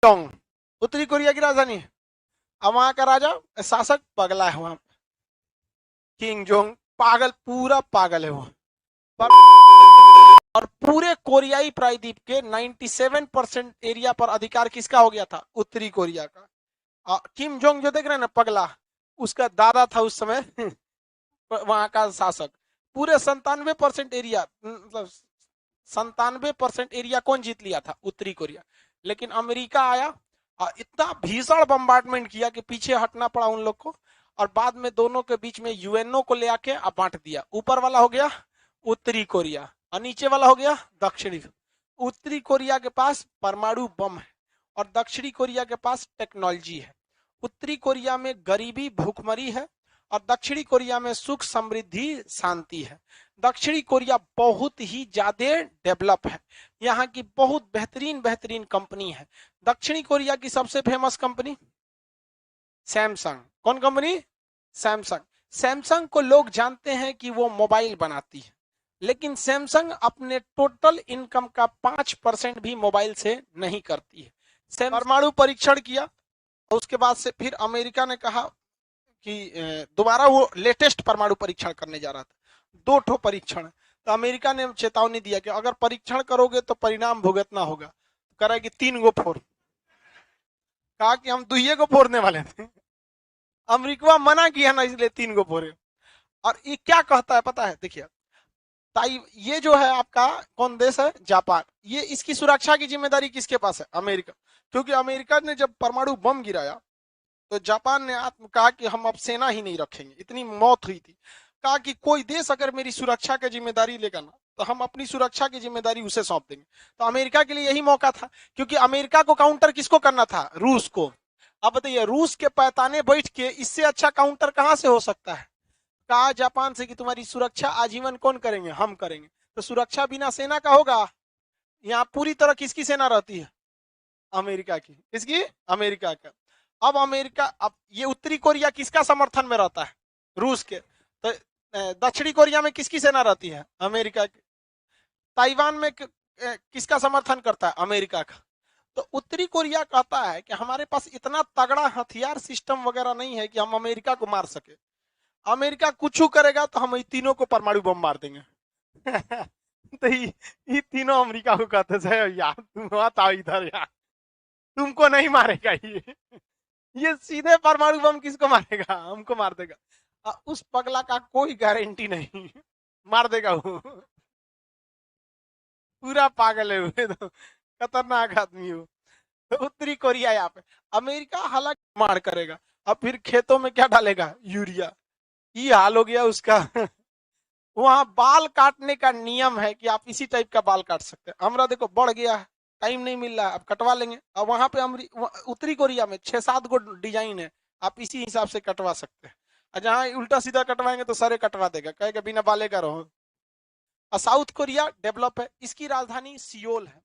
Jong उत्तरी Korea की राजधानी है। अब वहां का राजा शासक पगला है वहां, किंग जोंग पागल, पूरा पागल है वो। पर और पूरे कोरियाई प्रायद्वीप के 97% एरिया पर अधिकार किसका हो गया था? उत्तरी कोरिया का। किम जोंग जो देख रहे हैं ना पगला, उसका दादा था उस समय वहां का शासक। पूरे 97% एरिया, मतलब 97% एरिया कौन जीत लिया था? उत्तरी कोरिया। लेकिन अमेरिका आया और इतना भीषण बम्बार्टमेंट किया कि पीछे हटना पड़ा उन लोग को। और बाद में दोनों के बीच में यूएनओ को ले आके बांट दिया। ऊपर वाला हो गया उत्तरी कोरिया और नीचे वाला हो गया दक्षिणी। उत्तरी कोरिया के पास परमाणु बम है और दक्षिणी कोरिया के पास टेक्नोलॉजी है। उत्तरी कोरिया में गरीबी भूखमरी है और दक्षिणी कोरिया में सुख समृद्धि शांति है। दक्षिणी कोरिया बहुत ही ज्यादा डेवलप है, यहाँ की बहुत बेहतरीन बेहतरीन कंपनी है। दक्षिणी कोरिया की सबसे फेमस कंपनी सैमसंग। कौन कंपनी? सैमसंग। सैमसंग को लोग जानते हैं कि वो मोबाइल बनाती है, लेकिन सैमसंग अपने टोटल इनकम का 5% भी मोबाइल से नहीं करती है। परमाणु परीक्षण किया, उसके बाद से फिर अमेरिका ने कहा कि दोबारा वो लेटेस्ट परमाणु परीक्षण करने जा रहा था। 2 ठो परीक्षण। तो अमेरिका ने चेतावनी दिया कि अगर परीक्षण करोगे तो परिणाम भुगतना होगा। करेगी 3 गो फोड़। कहा कि हम 2 को फोड़ने वाले थे, अमेरिका मना किया ना, इसलिए 3 गो फोड़े। और ये क्या कहता है पता है? देखिए, ताई ये जो है आपका कौन देश है? जापान। ये इसकी सुरक्षा की जिम्मेदारी किसके पास है? अमेरिका। क्योंकि अमेरिका ने जब परमाणु बम गिराया तो जापान ने कहा कि हम अब सेना ही नहीं रखेंगे, इतनी मौत हुई थी। कहा कि कोई देश अगर मेरी सुरक्षा की जिम्मेदारी लेगा ना तो हम अपनी सुरक्षा की जिम्मेदारी उसे सौंप देंगे। तो अमेरिका के लिए यही मौका था, क्योंकि अमेरिका को काउंटर किसको करना था? रूस को। अब बताइए, रूस के पैताने बैठ के इससे अच्छा काउंटर कहां से हो सकता है? कहा जापान से कि तुम्हारी सुरक्षा आजीवन कौन करेंगे? हम करेंगे। तो सुरक्षा बिना सेना का होगा? यहाँ पूरी तरह किसकी सेना रहती है? अमेरिका की। किसकी? अमेरिका का। अब अमेरिका, अब ये उत्तरी कोरिया किसका समर्थन में रहता है? रूस के। तो दक्षिणी कोरिया में किसकी सेना रहती है? अमेरिका की। ताइवान में किसका समर्थन करता है? अमेरिका का। तो उत्तरी कोरिया कहता है कि हमारे पास इतना तगड़ा हथियार सिस्टम वगैरह नहीं है कि हम अमेरिका को मार सके। अमेरिका कुछ करेगा तो हम तीनों को परमाणु बम मार देंगे। तो ये तीनों अमेरिका को कहते थे यार तुम मत आओ इधर यार, तुमको नहीं मारेगा ये सीधे परमाणु बम किसको मारेगा? हमको मार देगा। उस पगला का कोई गारंटी नहीं, मार देगा वो। पूरा पागल है वो तो, खतरनाक आदमी हो। तो उत्तरी कोरिया यहाँ पे, अमेरिका हालांकि मार करेगा। अब फिर खेतों में क्या डालेगा? यूरिया। ये हाल हो गया उसका। वहां बाल काटने का नियम है कि आप इसी टाइप का बाल काट सकते हैं। हमरा देखो बढ़ गया है, टाइम नहीं मिल रहा है, अब कटवा लेंगे। अब वहां पे उत्तरी कोरिया में 6-7 गो डिजाइन है, आप इसी हिसाब से कटवा सकते हैं। और जहां उल्टा सीधा कटवाएंगे तो सारे कटवा देगा, कहेगा बिना बाले का रहो। और साउथ कोरिया डेवलप है, इसकी राजधानी सियोल है।